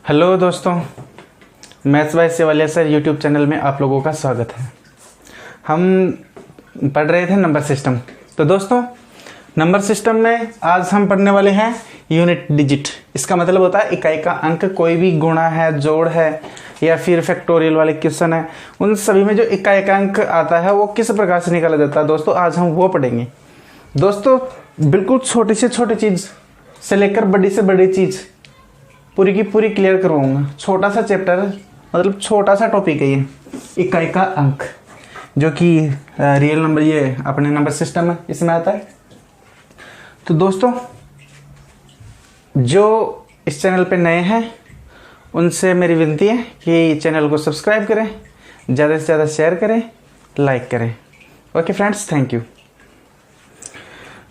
Hello दोस्तों, maths by Sewalia sir YouTube channel में आप लोगों का स्वागत है। हम पढ़ रहे थे नंबर सिस्टम। तो दोस्तों, नंबर सिस्टम में आज हम पढ़ने वाले हैं यूनिट डिजिट। इसका मतलब होता है इकाई का अंक। कोई भी गुणा है, जोड़ है या फिर फैक्टोरियल वाले क्वेश्चन है, उन सभी में जो इकाई का अंक आता है वो किस प्रकार से निकाला जाता है, दोस्तों आज हम वो पढ़ेंगे। दोस्तों, बिल्कुल छोटी से छोटी चीज़ से लेकर बड़ी से बड़ी चीज़ पूरी की पूरी क्लियर करवाऊंगा। छोटा सा चैप्टर, मतलब छोटा सा टॉपिक है ये, इकाई का अंक, जो कि रियल नंबर, ये अपने नंबर सिस्टम है, इसमें आता है। तो दोस्तों, जो इस चैनल पे नए हैं उनसे मेरी विनती है कि चैनल को सब्सक्राइब करें, ज़्यादा से ज़्यादा शेयर करें, लाइक करें। Okay friends, thank you.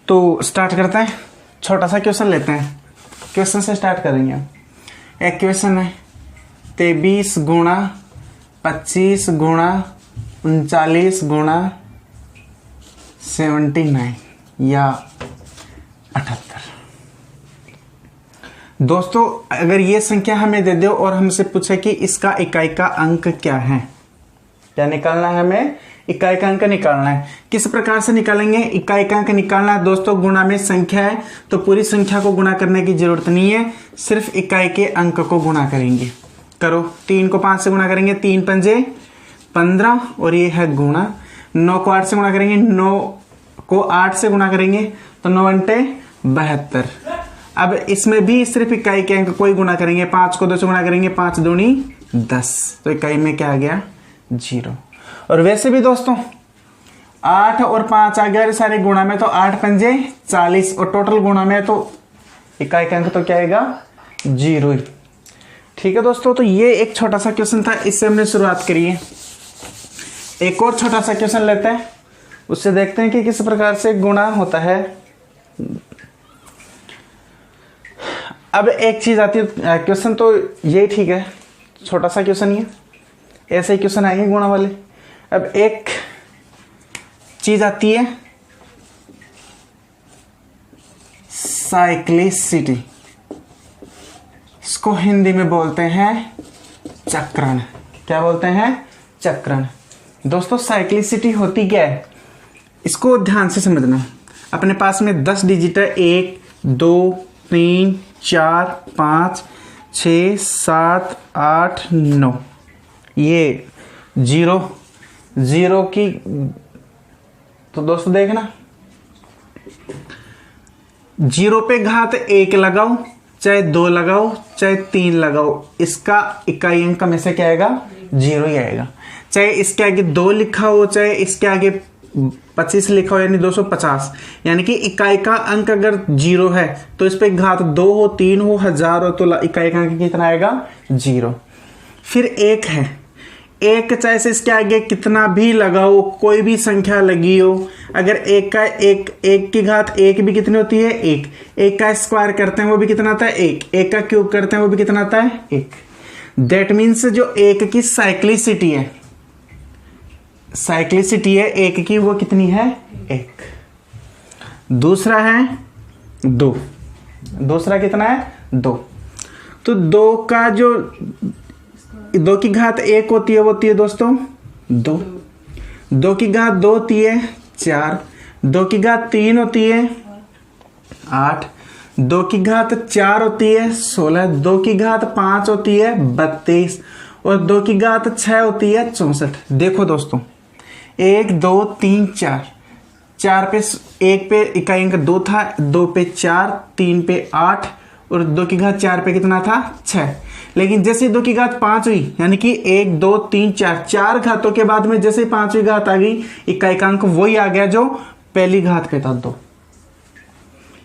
तो स्टार्ट करते हैं। छोटा सा क्वेश्चन लेते हैं। क्वेश्चन से स्टार्ट करेंगे हम। एक क्वेश्चन है 23 गुणा 25 गुणा 39 गुणा 79 या 78। दोस्तों, अगर ये संख्या हमें दे दो और हमसे पूछे कि इसका इकाई का अंक क्या है, क्या निकालना है, हमें इकाई का अंक निकालना है। किस प्रकार से निकालेंगे? इकाई का अंक निकालना है दोस्तों, गुणा में संख्या है तो पूरी संख्या को गुणा करने की जरूरत नहीं है, सिर्फ इकाई के अंक को गुणा करेंगे। करो, 3 को 5 से गुणा करेंगे, 3 पंजे 15, और ये है गुणा। 9 को 8 से गुणा करेंगे, 9 को 8 से गुणा करेंगे तो 9 अंटे 72। अब इसमें भी सिर्फ इकाई के अंक को ही गुणा करेंगे। 5 को 2 से गुणा करेंगे, 5 दूनी 10, तो इकाई में क्या आ गया? 0। और वैसे भी दोस्तों 8 और 5 आ गया सारे गुणा में, तो 8 पंजे 40, और टोटल गुणा में तो इकाई का अंक तो क्या आएगा? 0 ही। ठीक है दोस्तों, तो ये एक छोटा सा क्वेश्चन था, इससे हमने शुरुआत करी है। एक और छोटा सा क्वेश्चन लेते हैं, उससे देखते हैं कि किस प्रकार से गुणा होता है। अब एक चीज आती है, क्वेश्चन तो ये ठीक है, छोटा सा क्वेश्चन ही है, ऐसे ही क्वेश्चन आएंगे गुणा वाले। अब एक चीज आती है साइक्लिसिटी, इसको हिंदी में बोलते हैं चक्रण। क्या बोलते हैं? चक्रण। दोस्तों, साइक्लिसिटी होती क्या है, इसको ध्यान से समझना। अपने पास में 10 डिजिट है, 1 2 3 4 5 6 7 8 9। ये 0 की, तो दोस्तों देखना, 0 पे घात 1 लगाओ, चाहे 2 लगाओ, चाहे 3 लगाओ, इसका इकाई अंक में से क्या आएगा? 0 ही आएगा। चाहे इसके आगे 2 लिखा हो, चाहे इसके आगे 25 लिखा हो, यानी 250, यानी कि इकाई का अंक अगर 0 है तो इस पे घात 2 हो, 3 हो, 1000 हो, तो इकाई का अंक कितना आएगा? 0। फिर 1 है, 1 चाहे से इसके आगे कितना भी लगाओ, कोई भी संख्या लगी हो, अगर 1 की घात 1 भी कितनी होती है? 1। 1 का स्क्वायर करते हैं वो भी कितना आता है? 1। 1 का क्यूब करते हैं वो भी कितना आता है? 1। दैट मीन्स जो 1 की साइक्लिसिटी है, साइक्लिसिटी है 1 की, वो कितनी है? 1। दूसरा है 2। दूसरा कितना है? 2। तो 2 का जो 2 की घात 1 होती है दोस्तों 2। 2 की घात 2 होती है 4। 2 की घात 3 होती है 8। 2 की घात 4 होती है 16। 2 की घात 5 होती है 32, और 2 की घात 6 होती है 64। देखो दोस्तों, 1 2 3 4, 4 पे 1 पे इकाई अंक 2 था, 2 पे 4, 3 पे 8, और 2 की घात 4 पे कितना था? 6। लेकिन जैसे 2 की घात 5 हुई, यानी कि 1 2 3 4, 4 घातों के बाद में जैसे 5वीं घात आ गई, इकाई का अंक वही आ गया जो पहली घात पे था 2।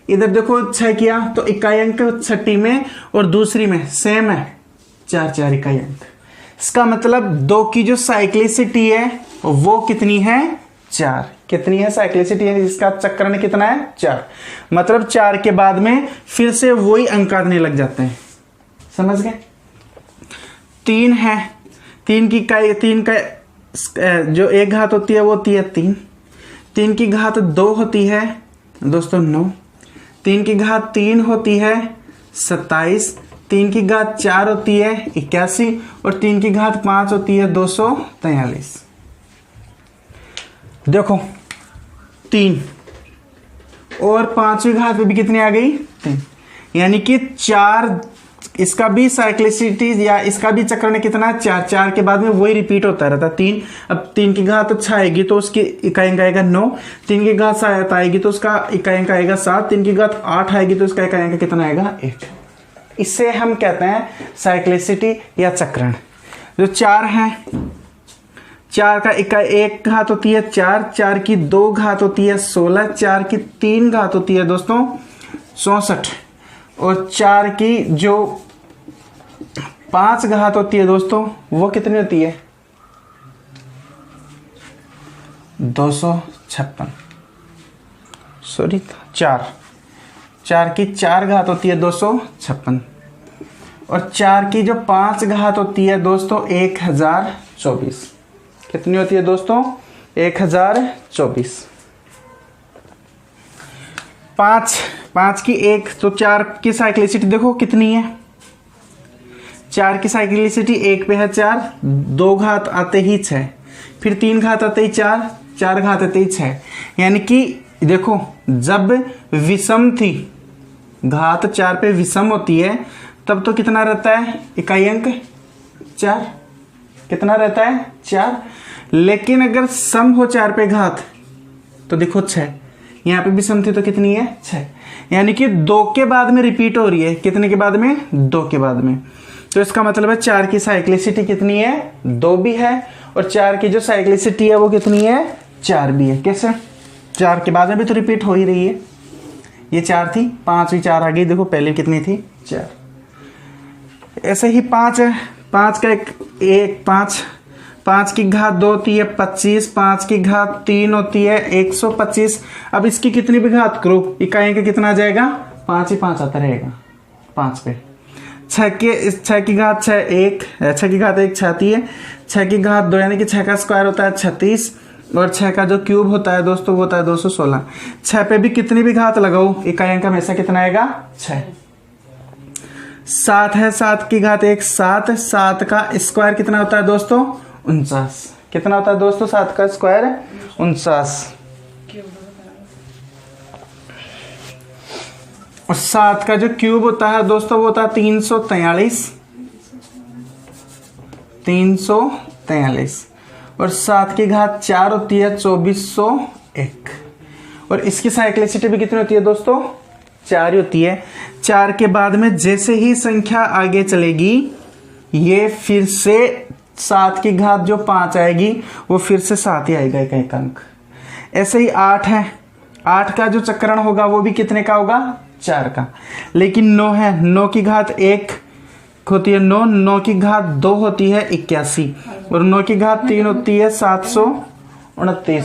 इधर देखो 6 किया तो इकाई अंक छठी में और दूसरी में सेम है, 4 4 इकाई अंक। इसका मतलब 2 की जो साइक्लिसिटी है वो कितनी है? 4। कितनी है साइक्लिसिटी? इसका चक्रण कितना है? 4। मतलब 4 के बाद में फिर से वही अंक आने लग जाते हैं, समझ गए? 3 है, 3 की इकाई, 3 का जो एक घात होती है वो होती है 3। 3 की घात 2 होती है दोस्तों 9। 3 की घात 3 होती है 27। 3 की घात 4 होती है 81 और 3 की घात 5 होती है 243। देखो 3 और 5वीं घात पे भी कितनी आ गई 3, यानी कि 4, इसका भी साइक्लिसिटी या इसका भी चक्रण कितना है 4, 4 के बाद में वही रिपीट होता रहता 3। अब 3 की घात 6 आएगी तो उसकी इकाई अंक आएगा 9, 3 की घात 7 आएगी तो उसका इकाई अंक आएगा 7, 3 की घात 8 आएगी तो उसका इकाई अंक कितना आएगा 1। इसे हम कहते हैं साइक्लिसिटी या चक्रण। जो 4 है, 4 का इकाई 1 घात होती है 4, 4 की 2 घात होती है 16, 4 की 3 घात होती है दोस्तों 64 और 4 की जो 5 घात होती है दोस्तों वो कितनी होती है 256। सॉरी 4 की 4 घात होती है 256 और 4 की जो 5 घात होती है दोस्तों 1024। कितनी होती है दोस्तों 1024। 5 की 1 तो 4 की साइक्लिसिटी देखो कितनी है, 4 की साइक्लिसिटी 1 पे है 4, 2 घात आते ही 6, फिर 3 घात आते ही 4, 4 घात आते ही 6, यानी कि देखो जब विषम थी, घात 4 पे विषम होती है तब तो कितना रहता है इकाई अंक 4, कितना रहता है 4। लेकिन अगर सम हो 4 पे घात तो देखो 6, यहाँ पे भी सम थी तो कितनी है 6, यानी कि 2 के बाद में रिपीट हो रही है। कितने के बाद में 2 के बाद में। तो इसका मतलब है 4 की साइक्लिसिटी कितनी है 2 भी है और 4 की जो साइक्लिसिटी है वो कितनी है 4 भी है। कैसे 4 के बाद में भी तो रिपीट हो ही रही है। ये 4 थी, 5वीं 4 आ गई, देखो पहले कितनी थी 4। ऐसे ही 5 है, 5 का एक 5 की घात 2 होती है 25, 5 की घात 3 होती है 125। अब इसकी कितनी भी घात करो इकाई का कितना आ जाएगा 5 ही 5 आता रहेगा 5 पे। 6 की घात 6 की घात 1 6 आती है, 6 की घात 2 यानी कि 6 का स्क्वायर होता है 36 और 6 का जो क्यूब होता है दोस्तों वो होता है 216। 6 पे भी कितनी भी घात लगाओ इकाई अंक हमेशा कितना आएगा 6। 7 है, 7 की घात 1 7, 7 का स्क्वायर कितना होता है दोस्तों 49। कितना होता है दोस्तों 7 का स्क्वायर 49। और 7 का जो क्यूब होता है दोस्तों वो होता है 343 और 7 की घात 4 होती है 2401 और इसकी साइक्लिसिटी भी कितनी होती है दोस्तों 4 ही होती है। 4 के बाद में जैसे ही संख्या आगे चलेगी ये फिर से 7 की घात जो 5 आएगी वो फिर से 7 ही आएगा एक अंक। ऐसे ही 8 है, 8 का जो चक्रण होगा वो भी कितने का होगा 4 का। लेकिन 9 है, 9 की घात 1 होती है 9, 9 की घात 2 होती है 81 और 9 की घात 3 होती है 729।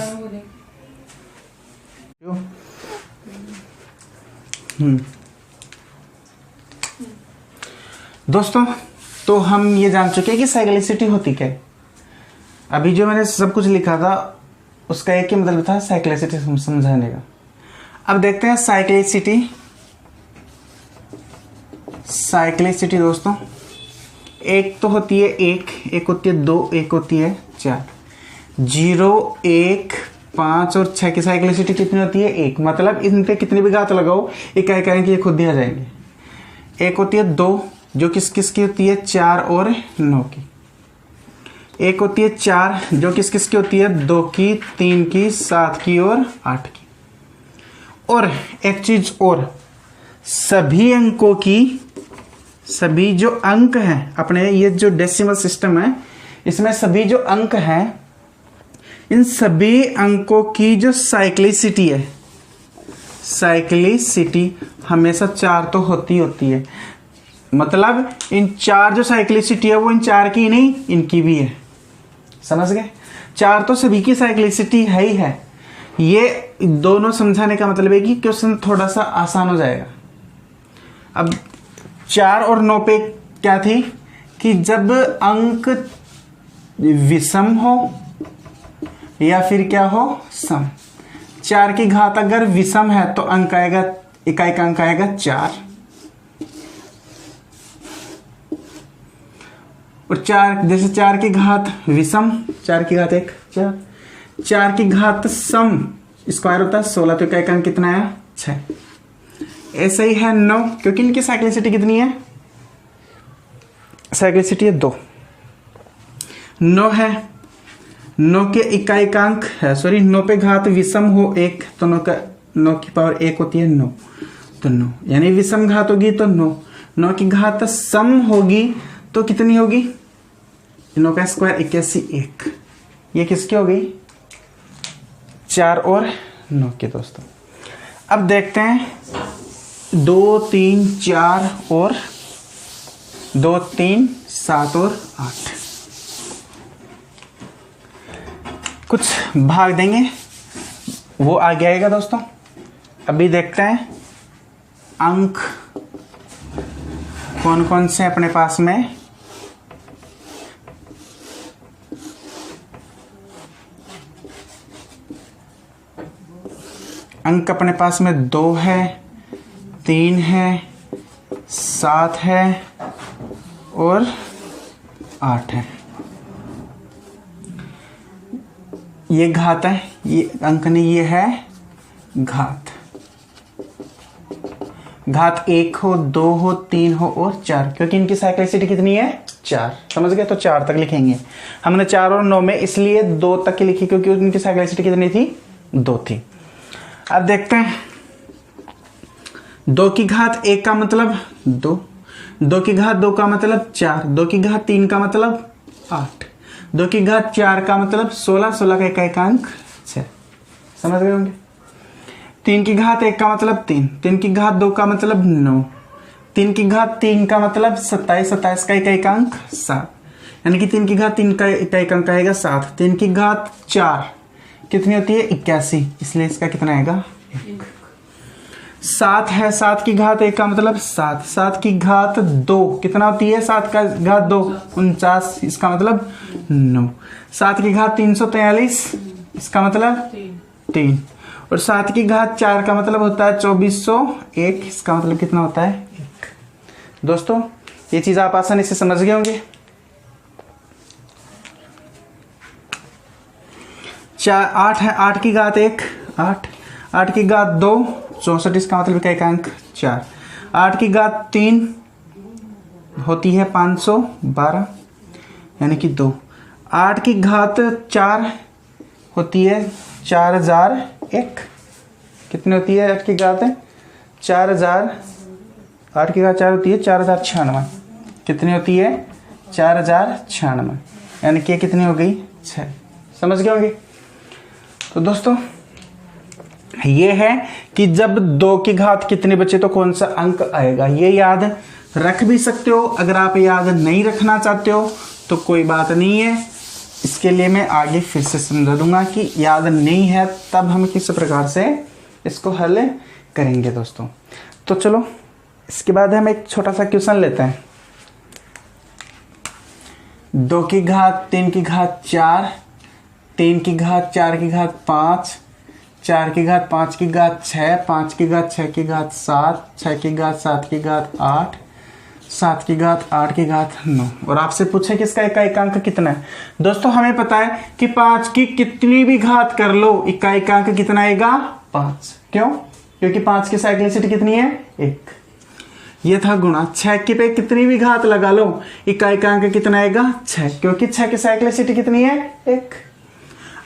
दोस्तों तो हम ये जान चुके हैं कि साइक्लिसिटी होती क्या है। अभी जो मैंने सब कुछ लिखा था उसका एक ही मतलब था साइक्लिसिटी समझाने का। अब देखते हैं साइक्लिसिटी दोस्तों। एक तो होती है एक होती है 2, एक होती है 4। 0 1 5 और 6 की साइक्लिसिटी कितनी होती है 1। मतलब इन पे कितनी भी घात लगाओ इकाई कि ये खुद ही आ जाएंगे। एक होती है 2 जो किस की होती है 4 और 9 की। एक होती है 4 जो किस की होती है 2 की, 3 की, 7 की और 8 की। और एक चीज और, सभी अंकों की सभी जो अंक हैं अपने ये जो डेसिमल सिस्टम है इसमें सभी जो अंक हैं इन सभी अंकों की जो साइक्लिसिटी है, साइक्लिसिटी हमेशा 4 तो होती है। मतलब इन 4 जो साइक्लिसिटी है वो इन 4 की नहीं इनकी भी है। समझ गए 4 तो सभी की साइक्लिसिटी है ही है। ये दोनों समझाने का मतलब है कि क्वेश्चन थोड़ा सा आसान हो जाएगा। अब 4 और 9 पे क्या थी कि जब अंक विषम हो या फिर क्या हो सम। 4 की घात अगर विषम है तो अंक आएगा इकाई का अंक आएगा 4 और 4 जैसे 4 की घात विषम, 4 की घात 1 4, 4 की घात सम स्क्वायर होता है 16, तो इकाई अंक कितना है 6। ऐसे ही है 9, क्योंकि इनकी साइक्लिसिटी कितनी है, साइक्लिसिटी है 2। 9 है, 9 के इकाई अंक है, सॉरी 9 पे घात विषम हो 1, तो 9 की पावर 1 होती है 9, तो 9 यानी विषम घात होगी तो 9, 9 की घात सम होगी तो कितनी होगी, 9 का स्क्वायर 81 1, ये किसकी हो गई 4 और 9 के दोस्तों। अब देखते हैं 2 3 4 और 2 3 7 और 8, कुछ भाग देंगे वो आगे आएगा दोस्तों। अभी देखते हैं अंक कौन कौन से अपने पास में। अंक अपने पास में 2 है, 3 है, 7 है और 8 है। ये घात है, ये अंक नहीं, ये है घात। घात 1 हो, 2 हो, 3 हो और 4, क्योंकि इनकी साइक्लिसिटी कितनी है 4, समझ गए, तो 4 तक लिखेंगे। हमने 4 और 9 में इसलिए 2 तक की लिखी क्योंकि उनकी साइक्लिसिटी कितनी थी 2 थी। अब देखते हैं 2 की घात 1 का मतलब 2, 2 की घात 2 का मतलब 4, 2 की घात 3 का मतलब 8, 2 की घात 4 का मतलब 16, 16 का इकाई अंक 6, समझ गए होंगे। 3 की घात 1 का मतलब 3, 3 की घात 2 का मतलब 9, 3 की घात 3 का मतलब 27, 27 का इकाई अंक 7, यानी कि 3 की घात 3 का इकाई अंक आएगा 7। 3 की घात 4 कितनी होती है 81, इसलिए इसका कितना आएगा 1। 7 है, 7 की घात 1 का मतलब 7, 7 की घात 2 कितना होती है, 7 का घात 2 49, इसका मतलब 9, 7 की घात 343, इसका मतलब 3, और 7 की घात 4 का मतलब होता है 2401, इसका मतलब कितना होता है 1। दोस्तों ये चीज आप आसानी से समझ गए होंगे। 8 है, 8 की घात 1 8, 8 की घात 2 64, इसका मतलब क्या एक अंक 4, 8 की घात 3 होती है 512 यानी कि 2, 8 की घात 4 होती है 4001, कितनी होती है 8 की घात 4000, 8 की घात 4 होती है 4096, कितनी होती है 4096, यानी कि कितनी हो गई 6, समझ गए होंगे। तो दोस्तों ये है कि जब 2 की घात कितने बचे तो कौन सा अंक आएगा, ये याद रख भी सकते हो। अगर आप याद नहीं रखना चाहते हो तो कोई बात नहीं है, इसके लिए मैं आगे फिर से समझा दूंगा कि याद नहीं है तब हम किस प्रकार से इसको हल करेंगे दोस्तों। तो चलो इसके बाद हम एक छोटा सा क्वेश्चन लेते हैं। 2 की घात 3 की घात 4, 3 की घात 4 की घात 5, 4 की घात 5 की घात 6, 5 की घात 6 की घात 7, 6 की घात 7 की घात 8, 7 की घात 8 की घात 9, और आपसे पूछे कि इसका इकाई अंक कितना है। दोस्तों हमें पता है कि 5 की कितनी भी घात कर लो इकाई अंक कितना आएगा 5, क्यों, क्योंकि 5 की साइक्लिसिटी कितनी है 1, ये था गुणा। 6 की पे कितनी भी घात लगा लो इकाई अंक कितना आएगा 6, क्योंकि 6 की साइक्लिसिटी कितनी है 1।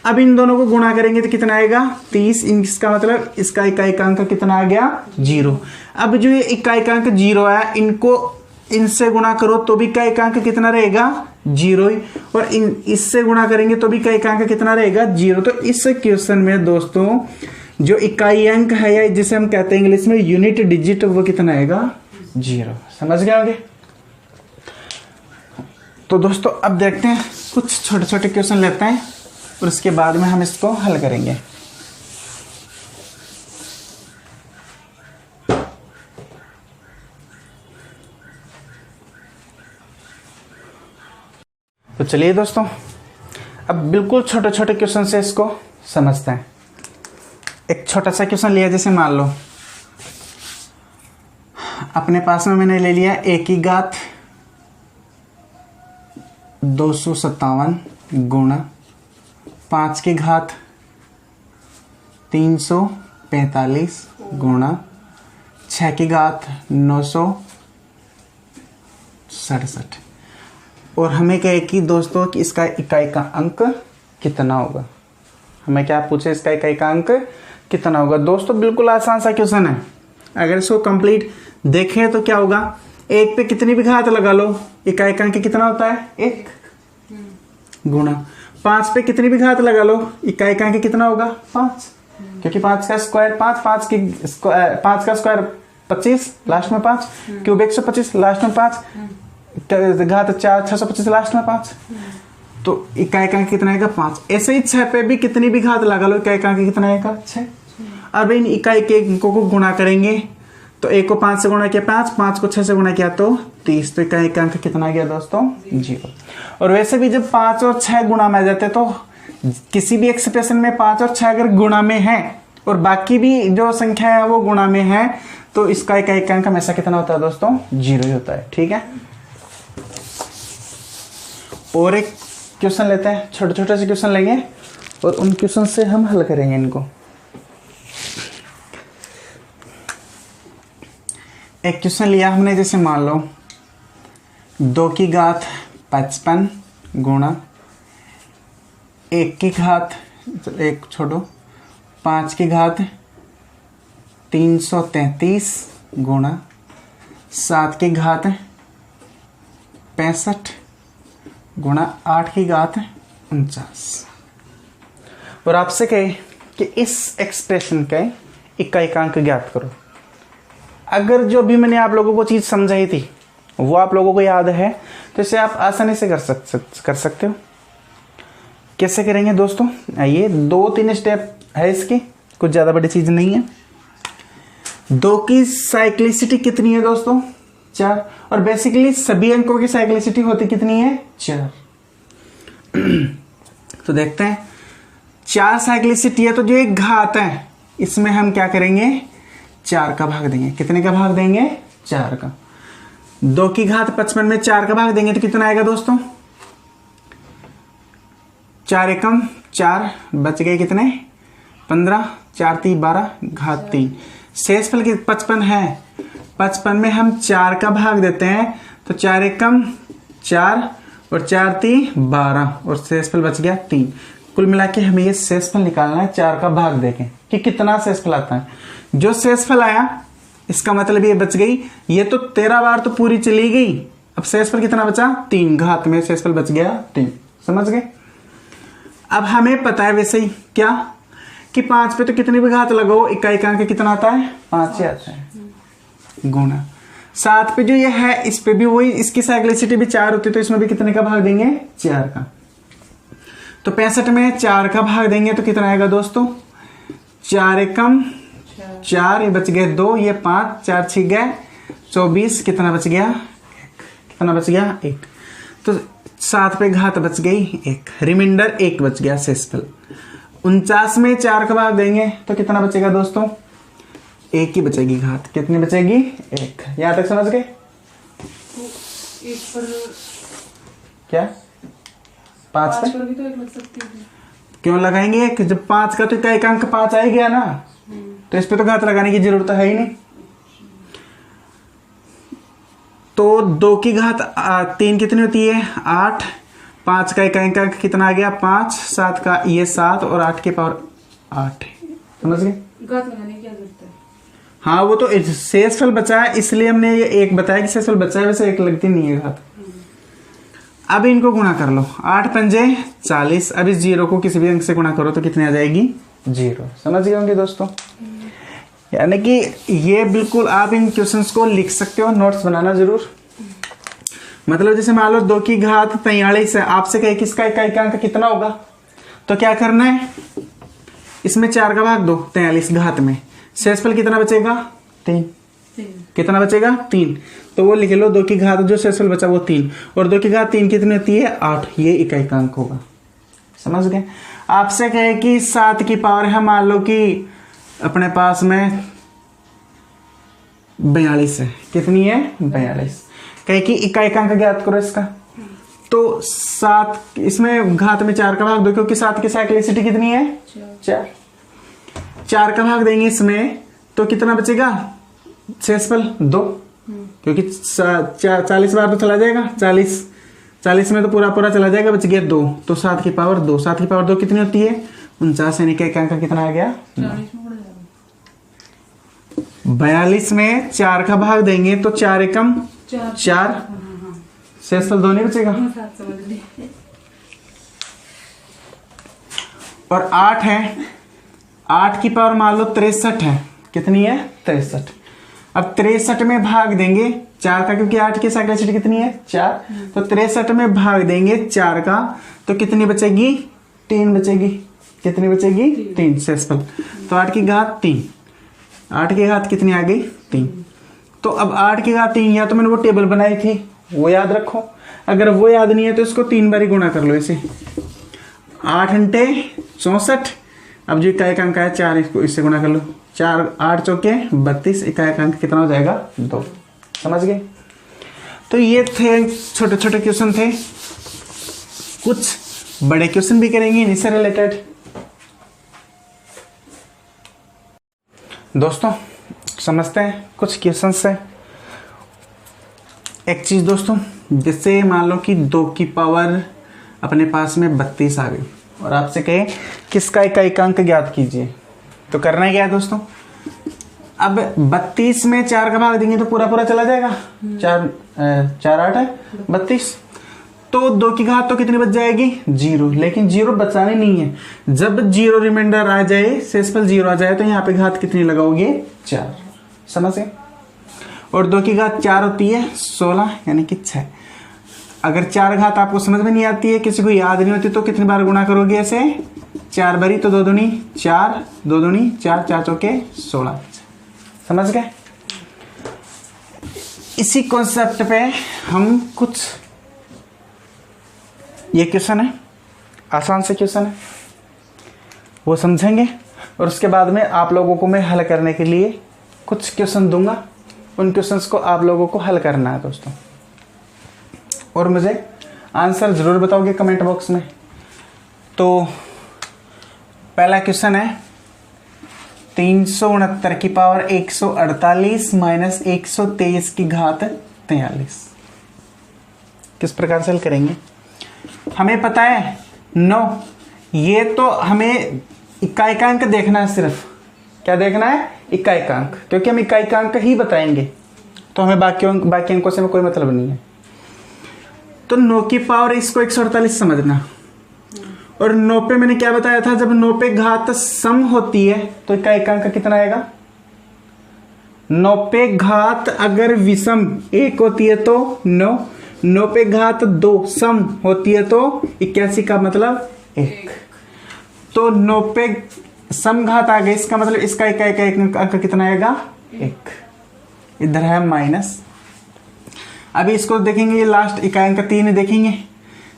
अब इन दोनों को गुणा करेंगे तो कितना आएगा 30, इसका मतलब इसका इकाई अंक कितना आ गया 0। अब जो ये इकाई अंक 0 है इनको इनसे गुणा करो तो भी इकाई अंक कितना रहेगा 0 ही, और इससे गुणा करेंगे तो भी इकाई अंक कितना रहेगा 0। तो इस क्वेश्चन में दोस्तों जो इकाई अंक है या जिसे हम कहते हैं इंग्लिश में यूनिट डिजिट, वो कितना आएगा 0, समझ गए होंगे। तो दोस्तों अब देखते हैं कुछ छोटे छोटे क्वेश्चन लेते हैं और उसके बाद में हम इसको हल करेंगे। तो चलिए दोस्तों अब बिल्कुल छोटे छोटे क्वेश्चन से इसको समझते हैं। एक छोटा सा क्वेश्चन लिया, जैसे मान लो अपने पास में मैंने ले लिया 1 की घात 257 गुणा 5 की घात 345 गुणा 6 की घात 967। और हमें कहे कि दोस्तों कि इसका इकाई का अंक कितना होगा। हमें क्या पूछे, इसका इकाई का अंक कितना होगा। दोस्तों बिल्कुल आसान सा क्वेश्चन है। अगर इसको कंप्लीट देखें तो क्या होगा, एक पे कितनी भी घात लगा लो, इकाई का अंक कितना होता है 1 गुणा 5 पे कितनी भी घात लगा लो, इकाई का अंक कितना होगा 5, क्योंकि 5 का स्क्वायर 5, 5 का स्क्वायर 25 लास्ट में 5, क्यूब 125 लास्ट में 5, घात 4 625 लास्ट में 5, तो इकाई का अंक कितना आएगा 5। ऐसे ही 6 पे भी कितनी भी घात लगा लो, इकाई का अंक कितना आएगा 6। अब इन इकाई के अंकों को गुणा करेंगे तो 1 को 5 से गुणा किया 5, 5 को 6 से गुणा किया तो 30, तो इकाई का अंक कितना गया दोस्तों 0। और वैसे भी जब 5 और 6 गुणा में आ जाते तो किसी भी एक्सप्रेशन में 5 और 6 अगर गुणा में है और बाकी भी जो संख्या है वो गुणा में है तो इसका इकाई का अंक हमेशा कितना होता है दोस्तों 0 ही होता है। ठीक है, और एक क्वेश्चन लेते हैं, छोटे छोटे से क्वेश्चन लेंगे और उन क्वेश्चन से हम हल करेंगे इनको। एक क्वेश्चन लिया हमने, जैसे मान लो 2 की घात 55 गुणा 1 की घात 5 की घात 333 गुणा 7 की घात 65 गुणा 8 की घात 49। और आपसे कहे कि इस एक्सप्रेशन का इकाई का अंक ज्ञात करो। अगर जो भी मैंने आप लोगों को चीज़ समझाई थी वो आप लोगों को याद है तो इसे आप आसानी से कर सकते हो। कैसे करेंगे दोस्तों, आइए 2-3 स्टेप है इसकी, कुछ ज़्यादा बड़ी चीज़ नहीं है। 2 की साइक्लिसिटी कितनी है दोस्तों 4, और बेसिकली सभी अंकों की साइक्लिसिटी होती कितनी है 4। तो देखते हैं 4 साइक्लिसिटी है तो जो एक घात है इसमें हम क्या करेंगे 4 का भाग देंगे। कितने का भाग देंगे 4 का। 2 की घात 55 में 4 का भाग देंगे तो कितना आएगा दोस्तों 4 एकम 4, बच गए कितने 15, 4 3 12 घात 3। शेषफल की 55 है, 55 में हम 4 का भाग देते हैं तो 4 एकम 4 और 4 3 12 और शेषफल बच गया 3। कुल मिला के हमें ये शेषफल निकालना है 4 का भाग देखें कि कितना शेषफल आता है। जो शेषफल आया इसका मतलब ये बच गई, ये तो 13 बार तो पूरी चली गई, अब शेषफल कितना बचा 3, घात में शेषफल बच गया 3। समझ गए। अब हमें पता है वैसे ही क्या कि 5 पे तो कितनी भी घात लगाओ इकाई का अंक कितना आता है 5 ही आता है, गुणा 7 पे जो ये है इस पे भी वही, इसकी साइक्लिसिटी भी 4 होती है तो इसमें भी कितने का भाग देंगे 4 का। तो 65 में 4 का भाग देंगे तो कितना आएगा दोस्तों 4 एकम 4, ये बच गए 2, ये 5, 4 6 गए 24, कितना बच गया 1। तो 7 पे घात बच गई 1, रिमाइंडर 1 बच गया शेषफल। 49 में 4 का भाग देंगे तो कितना बचेगा दोस्तों 1 ही बचेगी घात। कितनी बचेगी 1। यहां तक समझ गए। क्या 5 पे भी तो 1 लग सकती है। क्यों लगाएंगे 1, जब 5 का तो इकाई का अंक 5 आ ही गया ना, तो इस पे तो घात लगाने की जरूरत है ही नहीं। तो 2 की घात 3 कितनी होती है 8, 5 का इकाई का अंक कितना आ गया 5, 7 का ये 7 और 8 के पावर 8। समझ गए। घात लगाने की क्या जरूरत है। हाँ वो तो शेषफल बचा है इसलिए हमने ये 1 बताया कि शेषफल बचा है, वैसे 1 लगती नहीं है घात। अब इनको गुणा कर लो, 8 पंजे 40। अब इस 0 को किसी भी अंक से गुणा करो तो कितनी आ जाएगी 0। समझ गए होंगे दोस्तों। यानी कि ये बिल्कुल आप इन क्वेश्चंस को लिख सकते हो, नोट्स बनाना जरूर। मतलब जैसे मान लो 2 की घात 43 है, आपसे कहे किसका इकाई का अंक कितना होगा तो क्या करना है इसमें 4 का भाग दो 43 घात में, शेषफल कितना बचेगा 3। कितना बचेगा 3, तो वो लिख लो 2 की घात जो शेषफल बचा वो 3, और 2 की घात 3 कितनी होती है 8, ये इकाई का अंक होगा। समझ गए। आपसे कहे कि 7 की पावर है, मान लो कि अपने पास में 42 है, कितनी है 42, कहे कि इकाई का अंक ज्ञात करो इसका, तो 7 इसमें घात में 4 का भाग दो, क्योंकि 7 की साइक्लिसिटी कितनी है 4। 4 का भाग देंगे इसमें तो कितना बचेगा शेषफल 2, क्योंकि 40 बार तो चला जाएगा, 40 में तो पूरा चला जाएगा, बच गया 2। तो 7 की पावर 2, 7 की पावर 2 कितनी होती है 49, यानी कि एकांक कितना आ गया 42 में 4 का भाग देंगे तो 4 एकम 4, शेषफल 2 नहीं बचेगा। और 8 है, 8 की पावर मान लो 63 है, कितनी है 63। अब 63 में भाग देंगे 4 का, क्योंकि 8 की साइक्लिसिटी कितनी है 4, तो 63 में भाग देंगे 4 का तो कितनी बचेगी 3 बचेगी, कितनी बचेगी 3 शेषफल। तो 8 की घात 3, 8 की घात कितनी आ गई 3। तो अब 8 की घात 3, या तो मैंने वो टेबल बनाई थी वो याद रखो, अगर वो याद नहीं है तो इसको 3 बार गुणा कर लो इसे, 8 घंटे 64। अब जो इकाई अंक है 4, इसको इससे गुणा कर लो, 4 8 चौके 32, इकाई अंक कितना हो जाएगा 2। समझ गए। तो ये थे छोटे छोटे क्वेश्चन थे, कुछ बड़े क्वेश्चन भी करेंगे इन्हीं से रिलेटेड। दोस्तों समझते हैं कुछ क्वेश्चन से। एक चीज दोस्तों, जैसे मान लो कि 2 की पावर अपने पास में 32 आ गई और आपसे कहे किसका इकाई अंक ज्ञात कीजिए, तो करना क्या है दोस्तों, अब 32 में 4 का भाग देंगे तो पूरा चला जाएगा, 4 8 है 32, तो 2 की घात तो कितनी बच जाएगी 0, लेकिन 0 बचानी नहीं है, जब 0 रिमाइंडर आ जाए, शेषफल 0 आ जाए तो यहाँ पे घात कितनी लगाओगे 4। समझ गए। और 2 की घात 4 होती है 16, यानी कि 6। अगर 4 घात आपको समझ में नहीं आती है, किसी को याद नहीं होती, तो कितनी बार गुणा करोगे ऐसे 4 बारी, तो 2 दूनी 4, 2 दूनी 4, 4 चौके 16। समझ गए। इसी कॉन्सेप्ट पे हम कुछ, ये क्वेश्चन है आसान से क्वेश्चन है वो समझेंगे, और उसके बाद में आप लोगों को मैं हल करने के लिए कुछ क्वेश्चन दूंगा, उन क्वेश्चंस को आप लोगों को हल करना है दोस्तों, और मुझे आंसर जरूर बताओगे कमेंट बॉक्स में। तो पहला क्वेश्चन है 369 की पावर 148 माइनस 123 की घात 43, किस प्रकार से हल करेंगे। हमें पता है 9, ये तो हमें इकाई अंक देखना है, सिर्फ क्या देखना है इकाई अंक, क्योंकि हम इकाई अंक ही बताएंगे, तो हमें बाकी अंकों से कोई मतलब नहीं है। तो 9 की पावर इसको 148 समझना, और 9 पे मैंने क्या बताया था, जब 9 पे घात सम होती है तो इकाई अंक कितना आएगा। 9 पे घात अगर विषम 1 होती है तो 9, 9 पे घात 2 सम होती है तो 81 का मतलब 1, तो 9 पे सम घात आ गई, इसका मतलब इसका इकाई अंक कितना आएगा 1, इधर है माइनस। अभी इसको देखेंगे, ये लास्ट इकाई अंक 3 देखेंगे,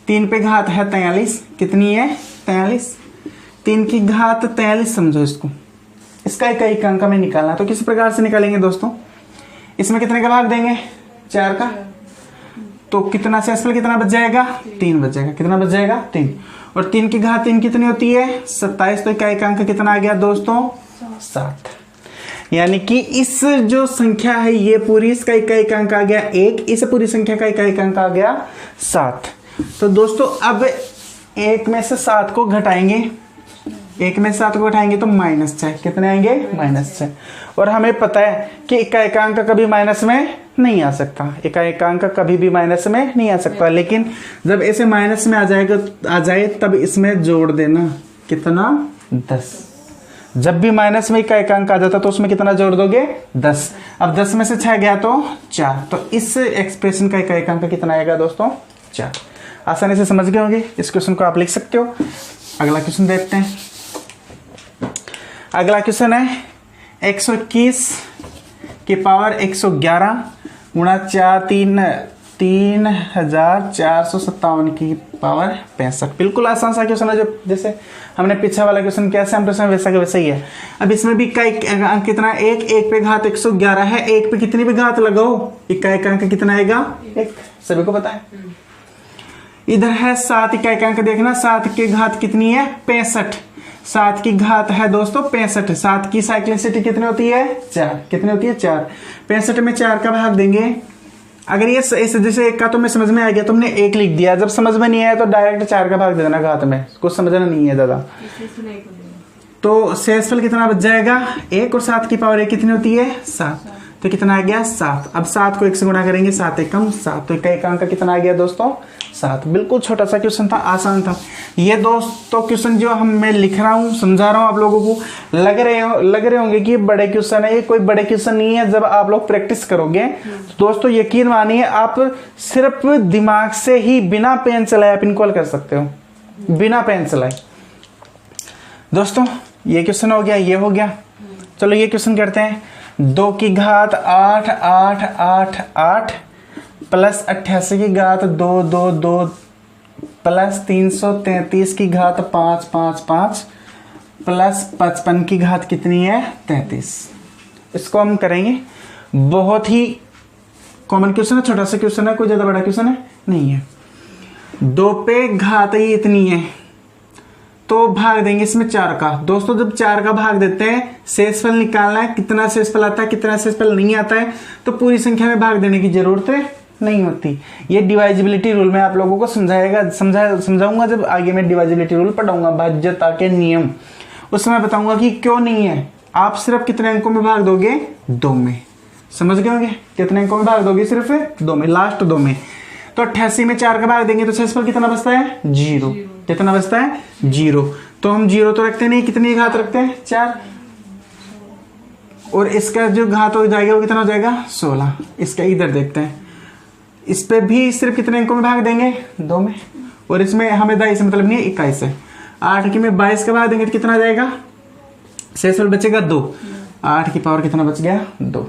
3 पे घात है 43, कितनी है 43, 3 की घात 43 समझो इसको, इसका इकाई अंक में निकालना, तो किस प्रकार से निकालेंगे दोस्तों, इसमें कितने का भाग देंगे 4 का, तो कितना शेषफल कितना बच जाएगा 3 बच जाएगा, कितना बच जाएगा 3, और 3 की घात 3 कितनी होती है 27, तो इकाई अंक कितना आ गया दोस्तों 7, यानी कि इस जो संख्या है ये पूरी, इसका इकाई अंक आ गया 1, इस पूरी संख्या का इकाई अंक आ गया 7। तो दोस्तों अब 1 में से 7 को घटाएंगे, 1 में से 7 को घटाएंगे तो -6, कितने आएंगे -6, और हमें पता है कि इकाई अंक कभी माइनस में नहीं आ सकता, इकाई अंक कभी भी माइनस में नहीं आ सकता, लेकिन जब ऐसे माइनस में आ जाए तब इसमें जोड़ देना, कितना 10, जब भी माइनस में इकाई अंक आ जाता तो उसमें कितना जोड़ दोगे 10, अब 10 में से 6 गया तो 4, तो इस एक्सप्रेशन का इकाई अंक कितना आएगा दोस्तों 4। आसानी से समझ गए होंगे, इस क्वेश्चन को आप लिख सकते हो। अगला क्वेश्चन देखते हैं। अगला क्वेश्चन है 121 की पावर 111 गुणा 3457 की पावर 65, बिल्कुल आसान सा क्वेश्चन है, जो जैसे हमने पीछे वाला क्वेश्चन कैसे हम प्रश्न वैसा का वैसा ही है। अब इसमें भी इकाई अंक कितना है 1 पे घात 111 है, 1 पे कितनी भी घात लगाओ इकाई अंक कितना आएगा 1, सभी को पता है। इधर है 7 इकाई देखना, 7 की घात कितनी है 65, 7 की घात है दोस्तों 65, 7 की साइक्लिसिटी कितनी होती है 4, कितनी होती है 4, 65 में 4 का भाग देंगे। अगर ये जैसे 1 का तो मैं समझ में आ गया, तुमने 1 लिख दिया, जब समझ में नहीं आया तो डायरेक्ट 4 का भाग दे देना घात में, कुछ समझना नहीं है दादा। तो शेषफल कितना बच जाएगा 1, और 7 की पावर 1 कितनी होती है 7, तो कितना आ गया 7। अब 7 को 1 से गुणा करेंगे, 7 एकम 7, तो इकाई का कितना आ गया दोस्तों 7। बिल्कुल छोटा सा क्वेश्चन था, आसान था ये दोस्तों। क्वेश्चन जो मैं लिख रहा हूँ, समझा रहा हूँ आप लोगों को, लग रहे होंगे कि बड़े क्वेश्चन है, ये कोई बड़े क्वेश्चन नहीं है। जब आप लोग प्रैक्टिस करोगे तो दोस्तों यकीन मानिए आप सिर्फ दिमाग से ही बिना पेन चलाए आप इनको हल कर सकते हो, बिना पेन चलाए। दोस्तों ये क्वेश्चन हो गया, ये हो गया। चलो ये क्वेश्चन करते हैं। 2 की घात 8 8 8 8 प्लस 88 की घात 2 2 2 प्लस 333 की घात 5 5 5 प्लस 55 की घात कितनी है 33। इसको हम करेंगे, बहुत ही कॉमन क्वेश्चन है, छोटा सा क्वेश्चन है, कोई ज्यादा बड़ा क्वेश्चन है नहीं है। 2 पे घात ही इतनी है तो भाग देंगे इसमें 4 का। दोस्तों जब 4 का भाग देते हैं शेषफल निकालना है, कितना शेषफल आता है कितना शेषफल नहीं आता है, तो पूरी संख्या में भाग देने की जरूरत नहीं होती। ये डिवाइजिबिलिटी रूल में आप लोगों को समझाऊंगा जब आगे मैं डिवाइजिबिलिटी रूल पढ़ाऊंगा, भाज्यता के नियम, उस समय बताऊंगा कि क्यों नहीं है। आप सिर्फ कितने अंकों में भाग दोगे 2 में, समझ गए होंगे कितने अंकों में भाग दोगे सिर्फ 2 में, लास्ट 2 में। तो 88 में 4 का भाग देंगे तो शेषफल कितना बचता है 0, कितना बचता है 0। तो हम 0 तो रखते नहीं, कितनी घात रखते हैं 4, और इसका जो घात हो जाएगा वो कितना हो जाएगा 16। इसका इधर देखते हैं, इस पे भी सिर्फ कितने अंकों में भाग देंगे 2 में, और इसमें हमें 22 मतलब नहीं है 21 है। 8 की में 22 का भाग देंगे तो कितना आ जाएगा, शेषफल बचेगा 2, 8 की पावर कितना बच गया 2,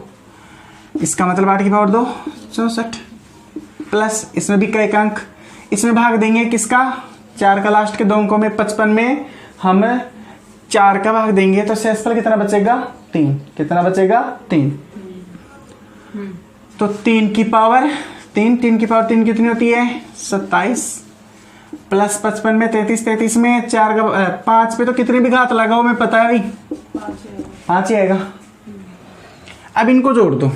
इसका मतलब 8 की पावर 2 64, प्लस इसमें भी कई अंक, इसमें भाग देंगे किसका 4 का, लास्ट के 2 अंकों में 55 में हम 4 का भाग देंगे तो शेषफल कितना बचेगा 3, कितना बचेगा 3। तो 3 की पावर 3 कितनी होती है 27, प्लस 55 में 33, 33 में 4 का 5 पे तो कितनी भी घात लगाओ मैं पता है भाई 5 ही आएगा। अब इनको जोड़ दो,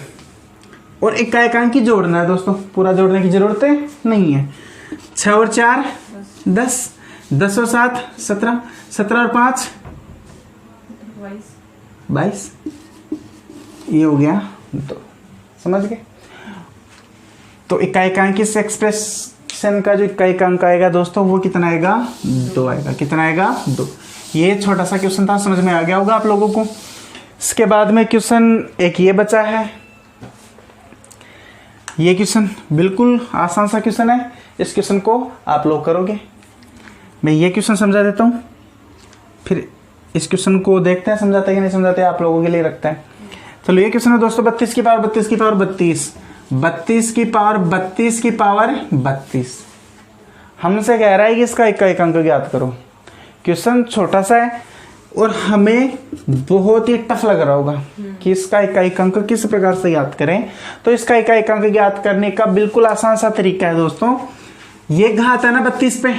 और इकाई जोड़ना है दोस्तों, पूरा जोड़ने की जरूरत नहीं है। 6 और 4 10, 10 और 7 17, 17 और 5 22, ये हो गया 2, समझ गए। तो इकाई किस एक्सप्रेशन का जो इकाई अंक आएगा दोस्तों वो कितना आएगा 2 आएगा, कितना आएगा 2। ये छोटा सा क्वेश्चन था, समझ में आ गया होगा आप लोगों को। इसके बाद में क्वेश्चन एक ये बचा है, ये क्वेश्चन बिल्कुल आसान सा क्वेश्चन है, इस क्वेश्चन को आप लोग करोगे। मैं ये क्वेश्चन समझा देता हूँ, फिर इस क्वेश्चन को देखते हैं समझाते हैं कि नहीं समझाते, आप लोगों के लिए रखता है। चलो ये क्वेश्चन है दोस्तों 32 की पावर 32 की पावर 32, 32 की पावर 32 की पावर 32। हमसे कह रहा है कि इसका इकाई अंक ज्ञात करो। क्वेश्चन छोटा सा है और हमें बहुत ही टफ लग रहा होगा कि इसका इकाई अंक किस प्रकार से ज्ञात करें। तो इसका इकाई अंक ज्ञात करने का बिल्कुल आसान सा तरीका है दोस्तों। ये घात है ना 32 पे,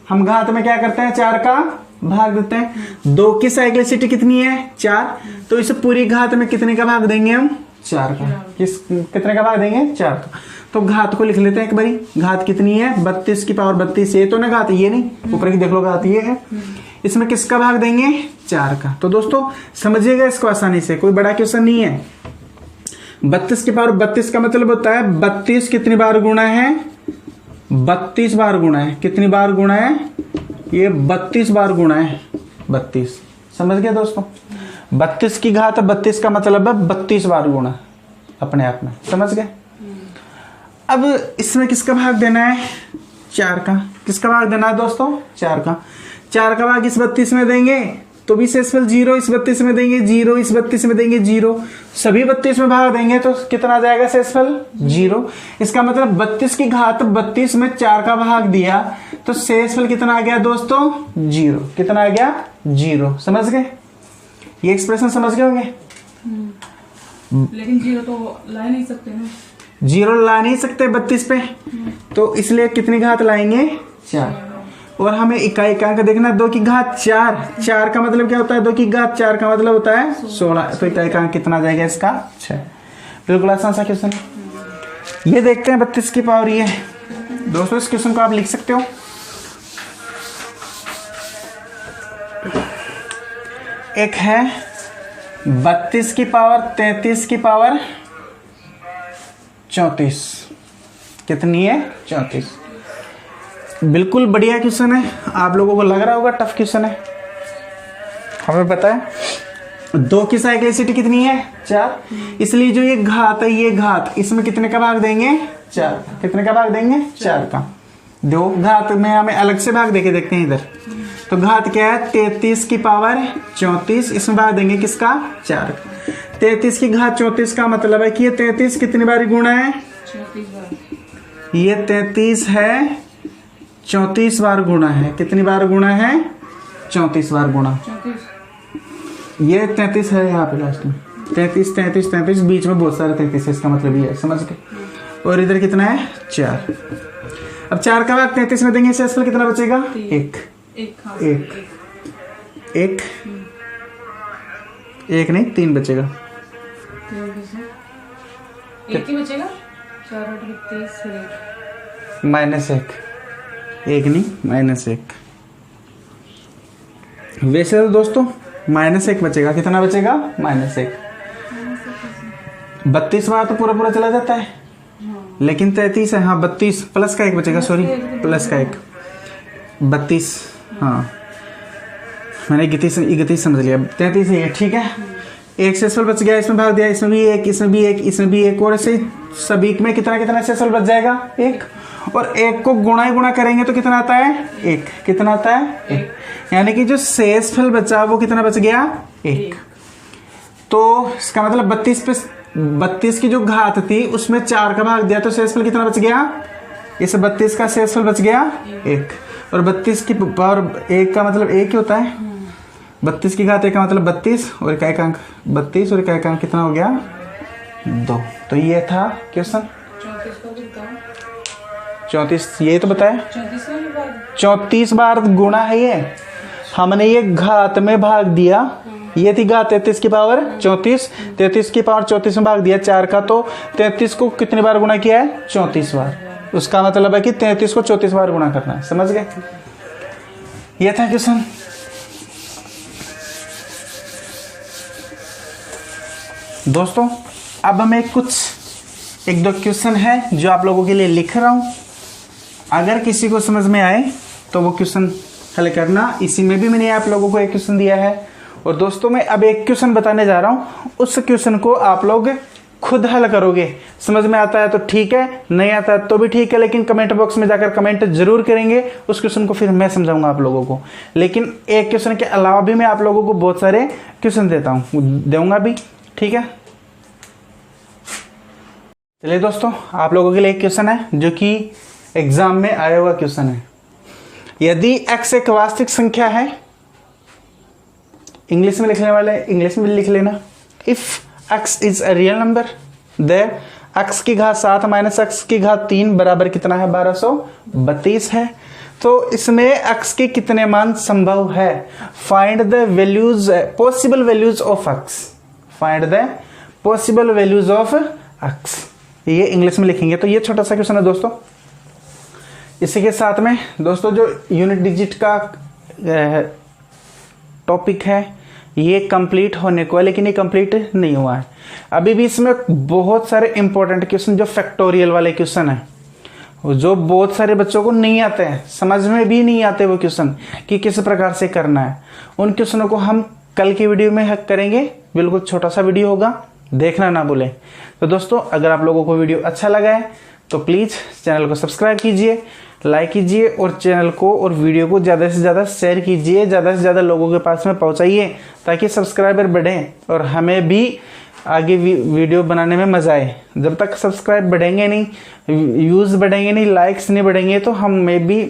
हम घात में क्या करते हैं 4 का भाग देते हैं। 2 की साइक्लिसिटी कितनी है 4, तो इस पूरी घात में कितने का भाग देंगे हम 4 का। कितने का भाग देंगे 4 का। तो घात को लिख लेते हैं एक बारी, घात कितनी है 32 की पावर 32। ये तो ना घात, ये नहीं, ऊपर की देख लो घात ये है। इसमें किसका भाग देंगे 4 का। तो दोस्तों समझिएगा इसको आसानी से, कोई बड़ा क्वेश्चन नहीं है। 32 की पावर 32 का मतलब होता है 32 कितनी बार गुणा है 32 बार गुणा है। कितनी बार गुणा है, ये 32 बार गुणा है 32। समझ गए दोस्तों, 32 की घात 32 का मतलब है 32 बार गुणा अपने आप में, समझ गए। अब इसमें किसका भाग देना है 4 का। किसका भाग देना है दोस्तों 4 का। 4 का भाग इस 32 में देंगे तो भी शेषफल 0, इस 32 में देंगे 0, इस 32 में देंगे 0, सभी 32 में भाग देंगे तो कितना आ जाएगा शेषफल 0। इसका मतलब 32 की घात 32 में 4 का भाग दिया तो शेषफल कितना आ गया दोस्तों 0। कितना आ गया 0। समझ गए, ये एक्सप्रेशन समझ गए होंगे। लेकिन 0 तो ला नहीं सकते ना। जीरो ला नहीं सकते 32 पे, तो इसलिए कितनी घात लाएंगे 4। और हमें इकाई का देखना 2 की घात 4, 4 का मतलब क्या होता है 2 की घात 4 का मतलब होता है 16, तो इकाई का कितना जाएगा इसका 6। बिल्कुल आसान सा क्वेश्चन। ये देखते हैं 32 की पावर ये दोस्तों, इस क्वेश्चन को आप लिख सकते हो। एक है 32 की पावर 33 की पावर 34, कितनी है 34। बिल्कुल बढ़िया क्वेश्चन है, आप लोगों को लग रहा होगा टफ क्वेश्चन है, हमें पता है 2 की साइक्लिसिटी कितनी है 4, इसलिए जो ये घात है ये घात इसमें कितने का भाग देंगे 4, कितने का भाग देंगे 4 का। 2 घात में हमें अलग से भाग देके देखते हैं इधर, तो घात क्या है 33 की पावर 34, इसमें भाग देंगे किसका 4। 33 की घात 34 का मतलब है कि ये 33 कितनी बार गुणा है, ये 33 है 34 बार गुणा है, कितनी बार गुणा है 34 बार गुणा। ये 33 है यहाँ पे लास्ट में 33 33 33, बीच में बहुत सारे 33 है, इसका मतलब ये है, समझ गए। और इधर कितना है 4। अब 4 का भाग 33 में देंगे, इससे कितना बचेगा 1 नहीं 3 बचेगा, 1 ही बचेगा, 4 और 33 -1, 1 नहीं -1। वैसे तो दोस्तों -1 बचेगा, कितना बचेगा -1। 32 बार तो पूरा चला जाता है, लेकिन 33 है, हाँ 32 प्लस का 1 बचेगा, सॉरी प्लस का 1 32, हाँ मैंने 31 समझ लिया, 33 है, ठीक है। 1 शेषफल बच गया, इसमें भाग दिया, इसमें भी 1, इसमें भी 1, इसमें भी 1, और ऐसे सभी में कितना शेषफल बच जाएगा 1, और 1 को गुणा करेंगे तो कितना आता है 1, कितना आता है 1, यानी कि जो शेषफल बचा वो कितना बच गया 1। तो इसका मतलब 32 की जो घात थी उसमें 4 का भाग दिया, तो शेषफल कितना बच गया, इस 32 का शेषफल बच गया 1, और 32 की पावर 1 का मतलब 1 ही होता है, 32 की घात 1 का मतलब 32, और इकाई का अंक 32, और इकाई का अंक कितना हो गया 2। तो ये था क्वेश्चन 34, ये तो बताया 34 बार गुणा है, ये हमने ये घात में भाग दिया, ये थी घात 33 की पावर 34, 33 की पावर 34 में भाग दिया 4 का, तो 33 को कितनी बार गुणा किया है 34 बार, उसका मतलब है कि 33 को 34 बार गुणा करना है, समझ गए। ये था क्वेश्चन। दोस्तों अब हमें कुछ 1-2 क्वेश्चन है जो आप लोगों के लिए लिख रहा हूं, अगर किसी को समझ में आए तो वो क्वेश्चन हल करना। इसी में भी मैंने आप लोगों को एक क्वेश्चन दिया है, और दोस्तों मैं अब एक क्वेश्चन बताने जा रहा हूं, उस क्वेश्चन को आप लोग खुद हल करोगे, समझ में आता है तो ठीक है, नहीं आता है तो भी ठीक है, लेकिन कमेंट बॉक्स में जाकर कमेंट जरूर करेंगे, उस क्वेश्चन को फिर मैं समझाऊंगा आप लोगों को। लेकिन एक क्वेश्चन के अलावा भी मैं आप लोगों को बहुत सारे क्वेश्चन दूंगा भी, ठीक है। चलिए दोस्तों, आप लोगों के लिए एक क्वेश्चन है जो कि एग्जाम में आया हुआ क्वेश्चन है। यदि x एक वास्तविक संख्या है, इंग्लिश में लिखने वाले इंग्लिश में लिख लेना, if x is a real number there x की घात 7 माइनस x की घात 3 बराबर कितना है 1232 है। तो इसमें x के कितने मान संभव है, find the values possible values of x, find the possible values of x, ये इंग्लिश में लिखेंगे। तो ये छोटा सा क्वेश्चन है दोस्तों। इसी के साथ में दोस्तों जो यूनिट डिजिट का टॉपिक है ये कंप्लीट होने को है, लेकिन ये कंप्लीट नहीं हुआ है अभी भी। इसमें बहुत सारे इंपॉर्टेंट क्वेश्चन जो फैक्टोरियल वाले क्वेश्चन हैं जो बहुत सारे बच्चों को नहीं आते हैं, समझ में भी नहीं आते वो क्वेश्चन कि किस प्रकार से करना है, उन क्वेश्चनों को हम कल की वीडियो में हल करेंगे। बिल्कुल छोटा सा वीडियो होगा, देखना ना भूलें। तो दोस्तों अगर आप लोगों को वीडियो अच्छा लगा है तो प्लीज़ चैनल को सब्सक्राइब कीजिए, लाइक कीजिए, और चैनल को और वीडियो को ज़्यादा से ज़्यादा शेयर कीजिए, ज़्यादा से ज़्यादा लोगों के पास में पहुंचाइए ताकि सब्सक्राइबर बढ़ें और हमें भी आगे वीडियो बनाने में मज़ा आए। जब तक सब्सक्राइब बढ़ेंगे नहीं, व्यूज़ बढ़ेंगे नहीं, लाइक्स नहीं बढ़ेंगे तो हमें भी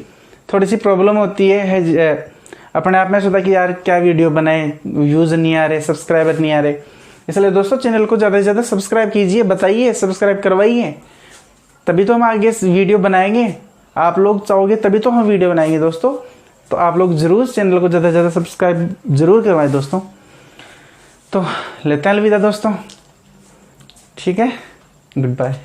थोड़ी सी प्रॉब्लम होती है अपने आप में सोचा कि यार क्या वीडियो बनाए, व्यूज़ नहीं आ रहे, सब्सक्राइबर नहीं आ रहे। इसलिए दोस्तों चैनल को ज़्यादा से ज़्यादा सब्सक्राइब कीजिए, बताइए, सब्सक्राइब करवाइए। तभी तो हम आगे वीडियो बनाएंगे। आप लोग चाहोगे तभी तो हम वीडियो बनाएंगे दोस्तों। तो आप लोग ज़रूर चैनल को ज़्यादा से ज़्यादा सब्सक्राइब ज़रूर करवाएं दोस्तों। तो लेते हैं अलविदा दोस्तों, ठीक है, गुड बाय।